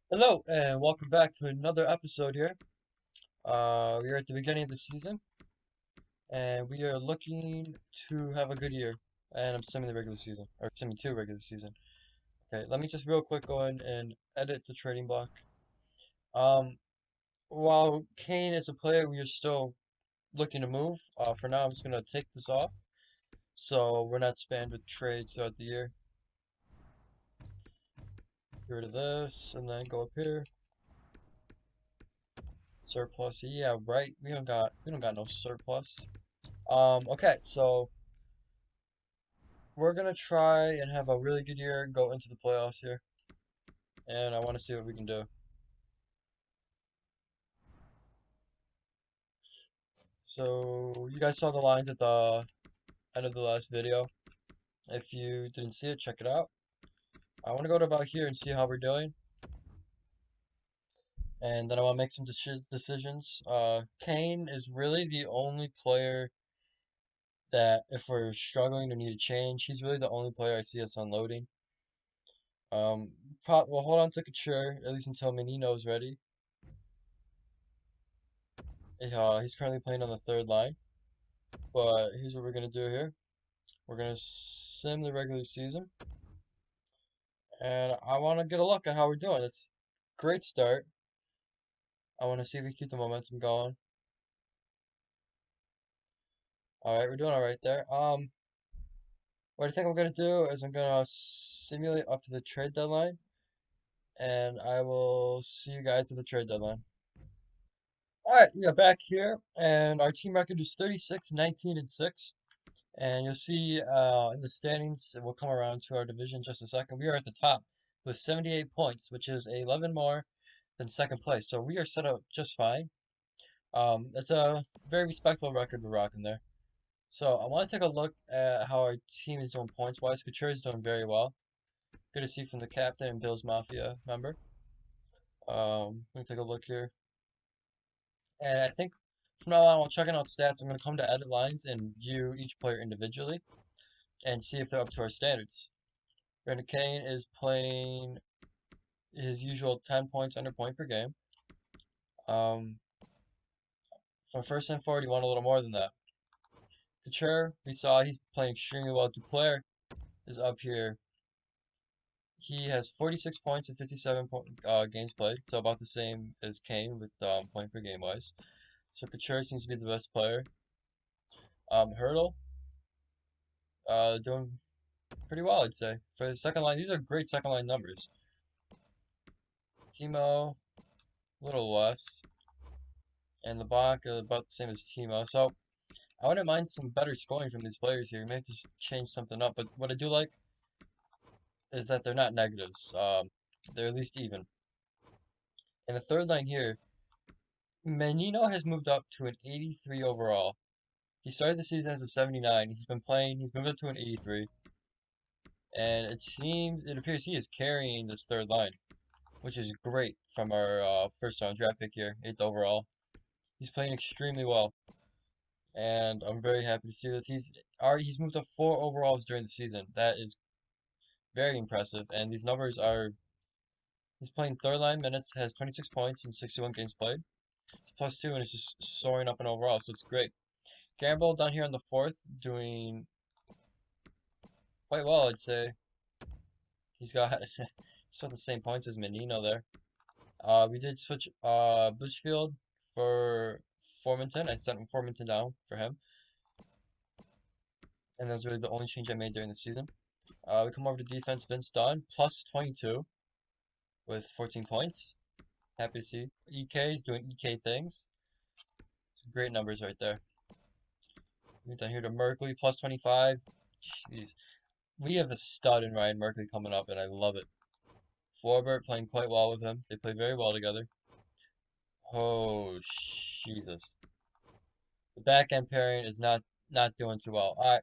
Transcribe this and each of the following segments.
Hello and welcome back to another episode here. We are at the beginning of the season and we are looking to have a good year. And I'm simming the regular season, or simming two regular season. Okay, let me just real quick go in and edit the trading block. Um, while Kane is a player we are still looking to move, for now I'm just gonna take this off so we're not spammed with trades throughout the year. Get rid of this and then go up here. Surplus, yeah, right. We don't got no surplus. Okay, so we're gonna try and have a really good year and go into the playoffs here, and I want to see what we can do. So you guys saw the lines at the end of the last video. If you didn't see it, check it out. I want to go to about here and see how we're doing, and then I want to make some decisions. Kane is really the only player that if we're struggling or need a change, he's really the only player I see us unloading. Um, we'll hold on to Couture at least until Menino's ready. He's currently playing on the third line. But here's what we're gonna do here. We're gonna sim the regular season, and I want to get a look at how we're doing. It's a great start. I want to see if we keep the momentum going. All right, we're doing all right there. What I think I'm gonna do is I'm gonna simulate up to the trade deadline, and I will see you guys at the trade deadline. All right, we are back here, and our team record is 36, 19, and 6. And you'll see in the standings, we'll come around to our division in just a second. We are at the top with 78 points, which is 11 more than second place. So we are set up just fine. It's a very respectable record we're rocking there. So I want to take a look at how our team is doing points wise. Couture is doing very well. Good to see from the captain and Bill's Mafia member. Let me take a look here. And I think from now on, while checking out stats, I'm going to come to edit lines and view each player individually and see if they're up to our standards. Brandon Kane is playing his usual 10 points under point per game. Um, from first and forward, he won a little more than that. Couture, we saw he's playing extremely well. Duclair is up here. He has 46 points and 57 games played, so about the same as Kane with point per game wise. So Couture seems to be the best player. Hurdle, doing pretty well, I'd say. For the second line, these are great second line numbers. Timo, a little less. And LeBlanc, about the same as Timo. So I wouldn't mind some better scoring from these players here. We may have to change something up, but what I do like is that they're not negatives. They're at least even. And the third line here, Menino has moved up to an 83 overall. He started the season as a 79. He's been playing, he's moved up to an 83. And it appears he is carrying this third line, which is great from our first round draft pick here, 8th overall. He's playing extremely well, and I'm very happy to see this. He's moved up 4 overalls during the season. That is very impressive, and these numbers are. He's playing third line minutes, has 26 points in 61 games played. It's +2, and it's just soaring up in overall, so it's great. Gamble down here in the fourth, doing quite well, I'd say. He's got still the same points as Menino there. We did switch Bushfield for Formanton. I sent Formanton down for him, and that was really the only change I made during the season. We come over to defense, Vince Dunn, +22 with 14 points. Happy to see. EK is doing EK things. Some great numbers right there. Move down here to Merkley, +25. Jeez. We have a stud in Ryan Merkley coming up, and I love it. Forbert playing quite well with him. They play very well together. Oh, Jesus. The back end pairing is not doing too well. All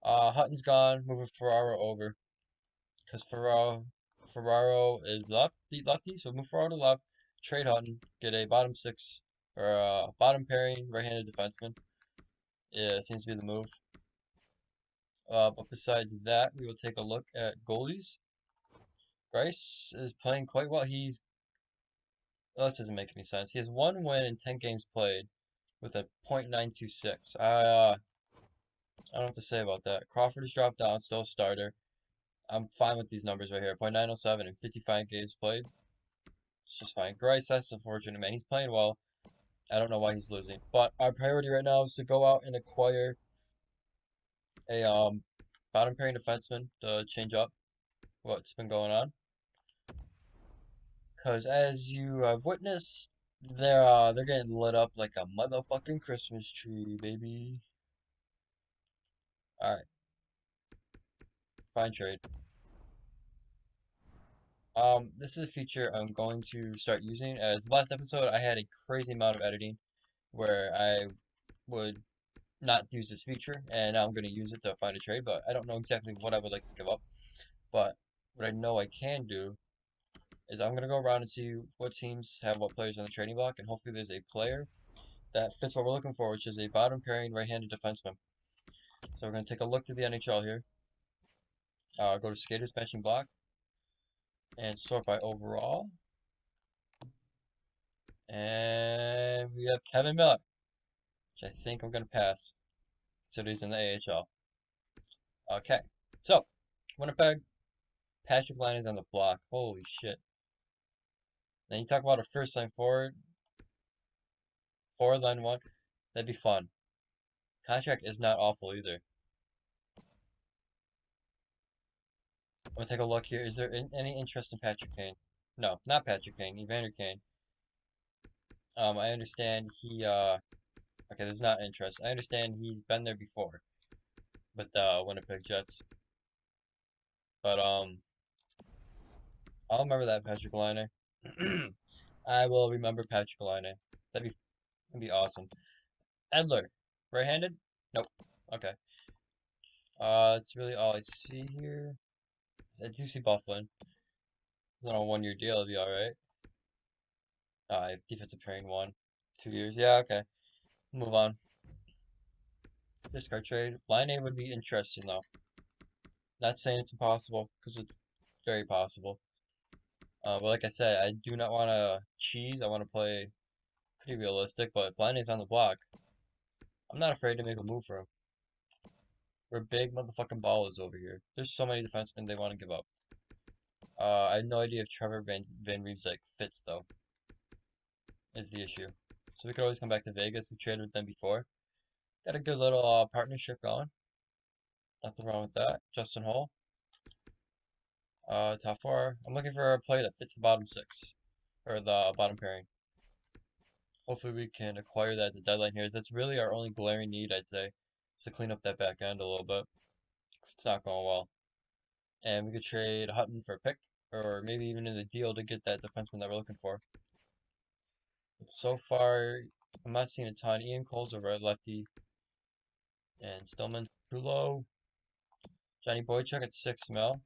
right. Hutton's gone. Moving Ferraro over. Because Ferraro is lefty, so move Ferraro to left. Trade Hutton. Get a bottom six or a bottom pairing right-handed defenseman. Yeah, it seems to be the move. But besides that, we will take a look at goalies. Bryce is playing quite well. He's Well, this doesn't make any sense. He has 1 win in 10 games played with a .926. I don't know what to say about that. Crawford has dropped down, still a starter. I'm fine with these numbers right here. .907 in 55 games played. It's just fine. Grice, that's unfortunate, man. He's playing well. I don't know why he's losing. But our priority right now is to go out and acquire a bottom pairing defenseman to change up what's been going on. Because as you have witnessed, they're getting lit up like a motherfucking Christmas tree, baby. All right, fine trade. This is a feature I'm going to start using. As last episode, I had a crazy amount of editing where I would not use this feature, and now I'm going to use it to find a trade, but I don't know exactly what I would like to give up. But what I know I can do is I'm going to go around and see what teams have what players on the trading block, and hopefully there's a player that fits what we're looking for, which is a bottom pairing right-handed defenseman. So we're going to take a look through the NHL here. Go to skaters, bench, and block, and sort by overall. And we have Kevin Miller, which I think I'm going to pass, so he's in the AHL. Okay, so Winnipeg, Patrick Laine is on the block. Holy shit. Then you talk about a first line forward, forward line one. That'd be fun. Contract is not awful either. I'm gonna take a look here. Is there any interest in Patrick Kane? No, not Patrick Kane, Evander Kane. I understand okay, there's not interest. I understand he's been there before with the Winnipeg Jets. But I'll remember that Patrick Laine. I will remember Patrick Laine. That'd be awesome. Edler, right-handed? Nope. Okay. That's really all I see here. I do see Bufflin. He's on a 1 year deal, it'll be alright. Defensive pairing 2 years. Yeah, okay. Move on. Discard trade. Line A would be interesting though. Not saying it's impossible, because it's very possible. But like I said, I do not want to cheese. I want to play pretty realistic. But if Line A's on the block, I'm not afraid to make a move for him. We're big motherfucking ballers over here. There's so many defensemen they want to give up. I have no idea if Trevor Van Riemsdyk fits though, is the issue. So we could always come back to Vegas. We traded with them before. Got a good little partnership going. Nothing wrong with that. Justin Hall. Top four. I'm looking for a player that fits the bottom six. Or the bottom pairing. Hopefully we can acquire that at the deadline here. That's really our only glaring need, I'd say. Is to clean up that back end a little bit. 'Cause it's not going well. And we could trade Hutton for a pick. Or maybe even in the deal to get that defenseman that we're looking for. But so far, I'm not seeing a ton. Ian Cole's a red lefty. And Stillman's too low. Johnny Boychuk at 6 mil.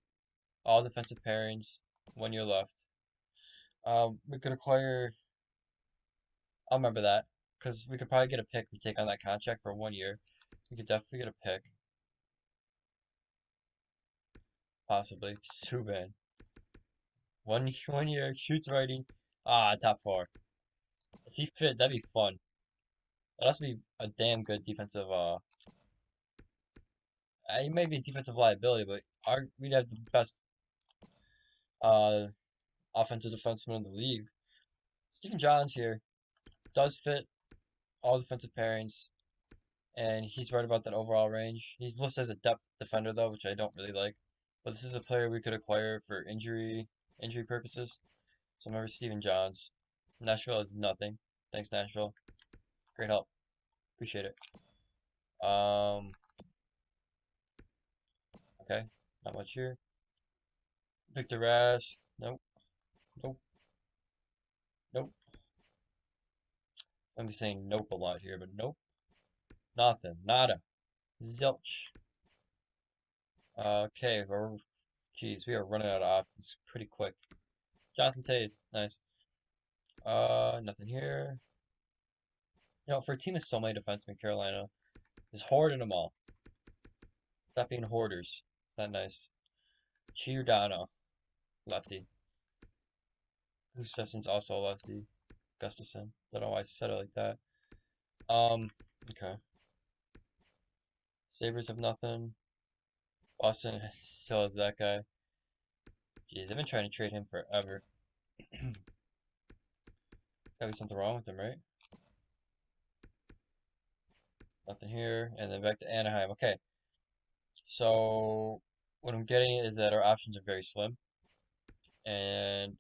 All defensive pairings. 1 year left. We could acquire. I'll remember that. Because we could probably get a pick. We take on that contract for 1 year. We could definitely get a pick. Possibly. Subban. One year. Shoots righty. Top four. If he fit, that'd be fun. That'd also be a damn good defensive. He may be a defensive liability, but we'd have the best uh offensive defenseman in the league. Stephen Johns here does fit all defensive pairings, and he's right about that overall range. He's listed as a depth defender though, which I don't really like. But this is a player we could acquire for injury purposes. So remember Stephen Johns. Nashville is nothing. Thanks Nashville. Great help. Appreciate it. Okay, not much here. Victor Rask. Nope. Nope. Nope. I'm be saying nope a lot here, but nope. Nothing. Nada. Zilch. Okay, geez, we are running out of options pretty quick. Jonathan Tays, nice. Nothing here. You know, for a team of so many defensemen, Carolina is hoarding them all. Stop being hoarders. It's not nice. Giordano, lefty. Gustafson's also a lefty. Gustafson. Don't know why I said it like that. Um, okay. Sabres have nothing. Boston still has that guy. Jeez, I've been trying to trade him forever. Gotta be something wrong with him, right? Nothing here. And then back to Anaheim. Okay. So what I'm getting is that our options are very slim. And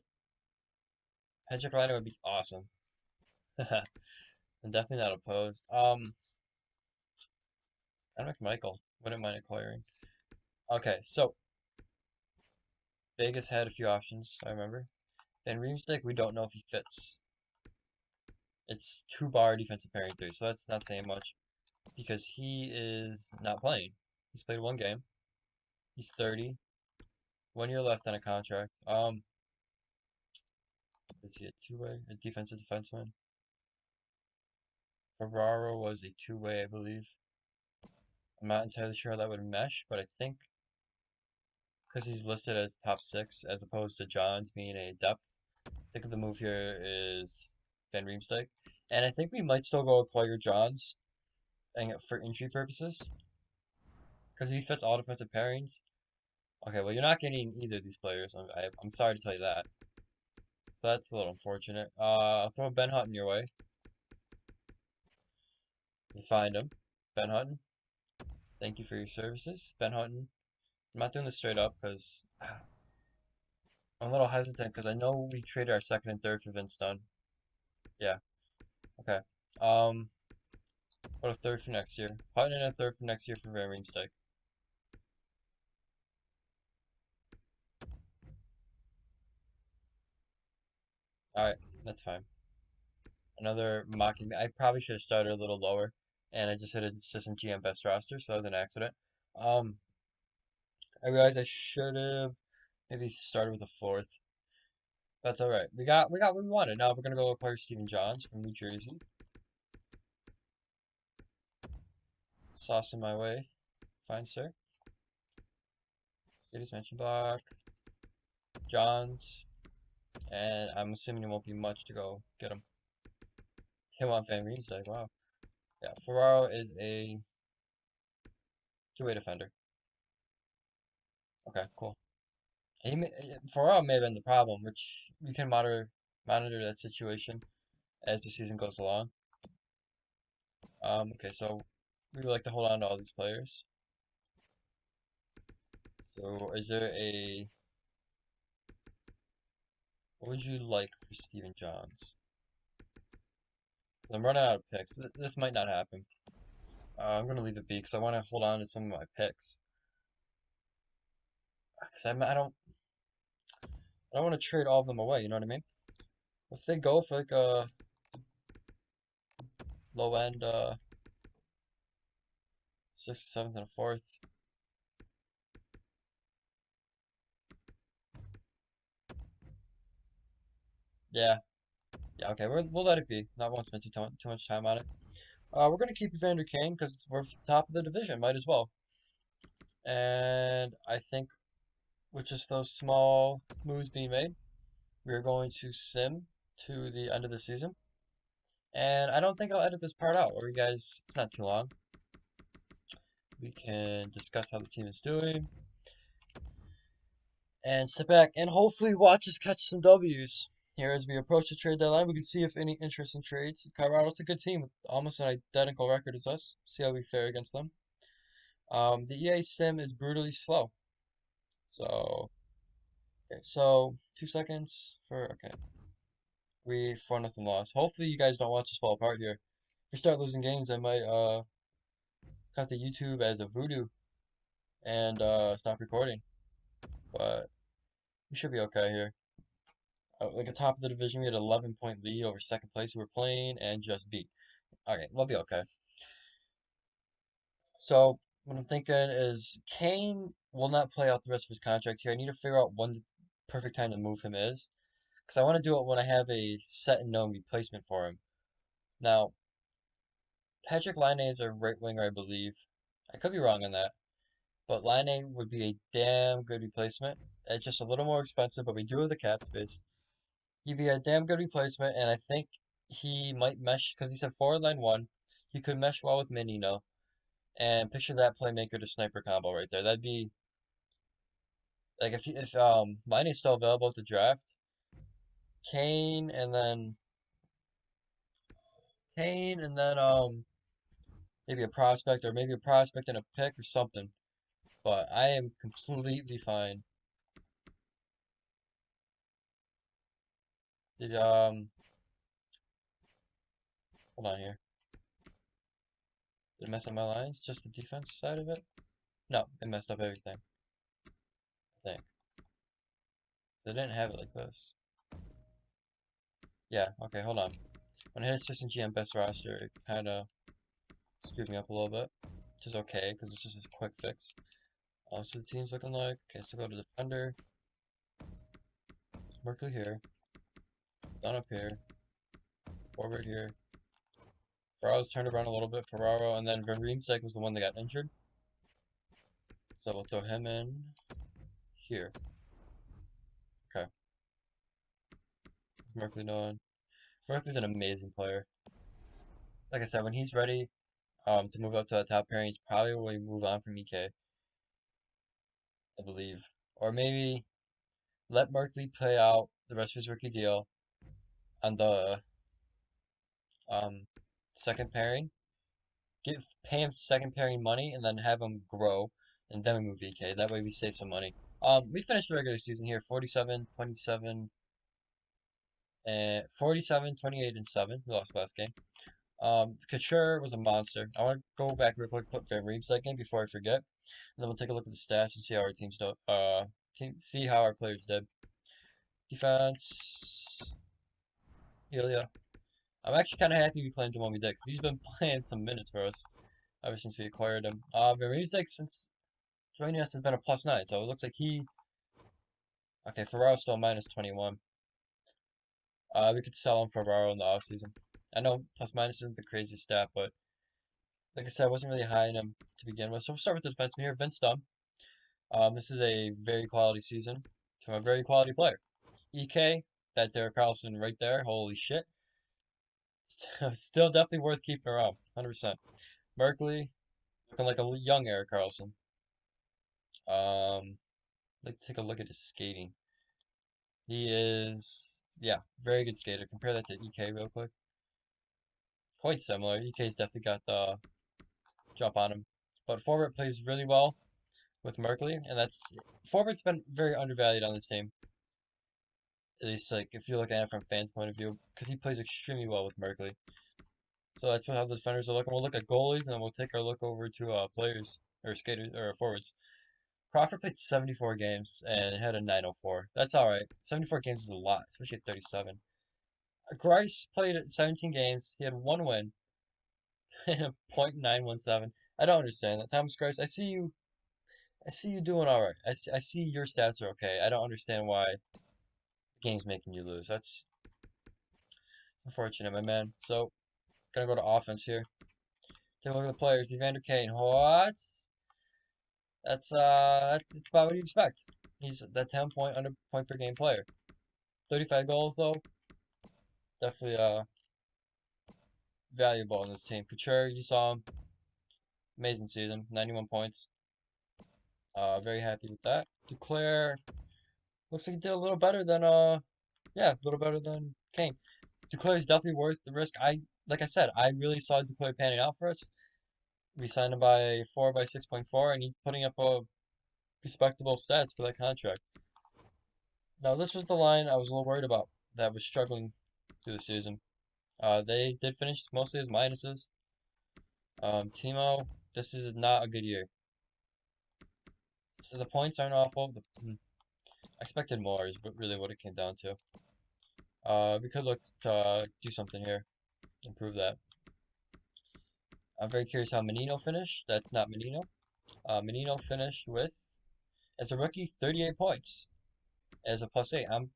Patrick Laine would be awesome. I'm definitely not opposed. Henrik Michael. Wouldn't mind acquiring. Okay, so Vegas had a few options, I remember. Then Reamstick, we don't know if he fits. It's 2-bar defensive pairing 3, so that's not saying much because he is not playing. He's played one game. He's 30. 1 year left on a contract. Is he a two-way? A defensive defenseman? Ferraro was a two-way, I believe. I'm not entirely sure how that would mesh, but I think because he's listed as top 6 as opposed to John's being a depth, I think the move here is Van Riemsdyk. And I think we might still go acquire Johns and for injury purposes because he fits all defensive pairings. Okay, well, you're not getting either of these players. I'm sorry to tell you that. So that's a little unfortunate. I'll throw Ben Hutton your way. You find him. Ben Hutton, thank you for your services. Ben Hutton. I'm not doing this straight up because I'm a little hesitant because I know we traded our second and third for Vince Dunn. Yeah, okay. Um, what a third for next year? Hutton and a third for next year for Van Riemsdyk. Alright, that's fine. Another mocking me. I probably should have started a little lower, and I just hit assistant GM best roster, so that was an accident. Um, I realized I should have maybe started with a fourth. That's all right. We got what we wanted. Now we're gonna go acquire Stephen Johns from New Jersey. Sauce in my way, fine sir. Skaters mention block, Johns, and I'm assuming it won't be much to go get him. Him on Van Riemsdyk. Wow. Yeah, Ferraro is a two-way defender. Okay, cool. Ferraro may have been the problem, which we can monitor that situation as the season goes along. Okay, so we would like to hold on to all these players. So is there a what would you like for Stephen Johns? I'm running out of picks. This might not happen. I'm gonna leave it be because I want to hold on to some of my picks. Because I don't want to trade all of them away. You know what I mean? If they go for like a low end sixth, seventh, and a fourth. Yeah, yeah. Okay, we'll let it be. Not want to spend too much time on it. We're gonna keep Evander Kane because we're top of the division. Might as well. And I think with just those small moves being made, we're going to sim to the end of the season. And I don't think I'll edit this part out, or you guys, it's not too long. We can discuss how the team is doing and sit back and hopefully watch us catch some W's. Here as we approach the trade deadline, we can see if any interesting trades. Colorado's a good team with almost an identical record as us. See how we fare against them. The EA sim is brutally slow. So, okay, so 2 seconds for, okay. We 4-0 loss. Hopefully you guys don't watch us fall apart here. If we start losing games, I might cut the YouTube as a voodoo and stop recording. But we should be okay here. Like at top of the division, we had an 11-point lead over second place who were playing and just beat. Okay, we'll be okay. So what I'm thinking is Kane will not play out the rest of his contract here. I need to figure out when the perfect time to move him is. Because I want to do it when I have a set and known replacement for him. Now, Patrick Laine is a right winger, I believe. I could be wrong on that. But Laine would be a damn good replacement. It's just a little more expensive, but we do have the cap space. He'd be a damn good replacement, and I think he might mesh because he said forward line one. He could mesh well with Menino, and picture that playmaker to sniper combo right there. That'd be like if Line is still available at the draft, Kane and then Kane and then maybe a prospect or maybe a prospect and a pick or something. But I am completely fine. Did hold on here. Did it mess up my lines? Just the defense side of it? No, it messed up everything. I think. They didn't have it like this. Yeah, okay, hold on. When I hit assistant GM best roster, it kind of screwed me up a little bit. Which is okay, because it's just a quick fix. So the team's looking like, okay, so go to defender. Merkley here. Done up here. Forward here. Ferraro's turned around a little bit. Ferraro, and then Van Riemsdyk was the one that got injured. So we'll throw him in here. Okay. What's Merkley doing? Merkley's an amazing player. Like I said, when he's ready to move up to that top pairing, he's probably will move on from EK, I believe. Or maybe let Merkley play out the rest of his rookie deal on the um, second pairing. Pay him second pairing money and then have him grow, and then we move EK. That way we save some money. We finished the regular season here 47, 27, and 47, 28, and 7. We lost the last game. Couture was a monster. I want to go back real quick, put Van Riemsdyk in before I forget, and then we'll take a look at the stats and see how our teams do. See how our players did. Defense, Ilya. I'm actually kind of happy we played the one we did because he's been playing some minutes for us ever since we acquired him. Van Riemsdyk since joining us has been a +9, so it looks like he. Okay, Ferraro still -21. We could sell him Ferraro in the offseason. I know plus minus isn't the craziest stat, but like I said, I wasn't really high in him to begin with. So we'll start with the defenseman here, Vince Dunn. This is a very quality season from a very quality player. EK, that's Eric Carlson right there. Holy shit. Still definitely worth keeping around, 100%. Merkley, looking like a young Eric Carlson. Let's take a look at his skating. He is, yeah, very good skater. Compare that to EK real quick. Quite similar. EK's definitely got the jump on him. But forward plays really well with Merkley, and that's forward's been very undervalued on this team. At least like if you look at it from fans' point of view, because he plays extremely well with Merkley. So that's how the defenders are looking. We'll look at goalies, and then we'll take our look over to players or skaters or forwards. Crawford played 74 games and had a 904. That's all right. 74 games is a lot, especially at 37. Grice played 17 games. He had one win and a .917. I don't understand that. Thomas Grice, I see you. I see you doing all right. I see your stats are okay. I don't understand why the game's making you lose. That's unfortunate, my man. So, gonna go to offense here. Take a look at the players. Evander Kane. What? That's about what you expect. He's that 10 under point per game player. 35 goals though. Definitely valuable in this team. Couture, you saw him. Amazing season. 91 points. Very happy with that. Duclair looks like he did a little better than yeah, a little better than Kane. Duclair is definitely worth the risk. Like I said, I really saw Duclair panning out for us. We signed him by 4 by 6.4, and he's putting up a respectable stats for that contract. Now, this was the line I was a little worried about that was struggling through the season. They did finish mostly as minuses. Timo, this is not a good year. So the points aren't awful. I expected more is really what it came down to. We could look to do something here, improve that. I'm very curious how Menino finished. That's not Menino. Menino finished with, as a rookie, 38 points. As a +8, I'm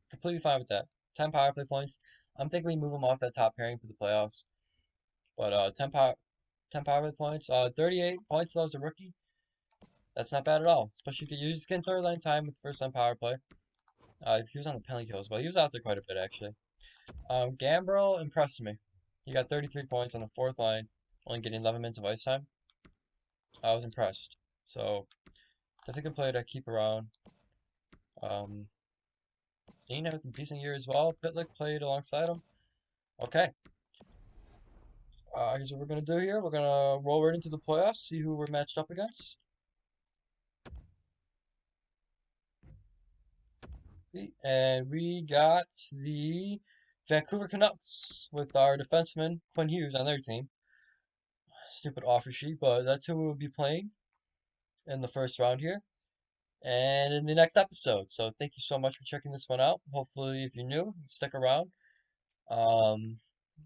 completely fine with that. 10 power play points. I'm thinking we move him off that top pairing for the playoffs. But 10 power play points. 38 points though as a rookie. That's not bad at all. Especially if you just get third line time with first line power play. He was on the penalty kills, but he was out there quite a bit actually. Gambrel impressed me. He got 33 points on the fourth line, only getting 11 minutes of ice time. I was impressed. So, definitely good player to keep around. Um, Steen had a decent year as well. Pitlick played alongside him. Okay, here's what we're gonna do here. We're gonna roll right into the playoffs, see who we're matched up against. And we got the Vancouver Canucks with our defenseman Quinn Hughes on their team. Stupid offer sheet, but that's who we will be playing in the first round here and in the next episode. So thank you so much for checking this one out. Hopefully, if you're new, stick around. Um,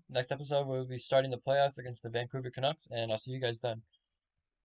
Next episode we'll be starting the playoffs against the Vancouver Canucks, and I'll see you guys then.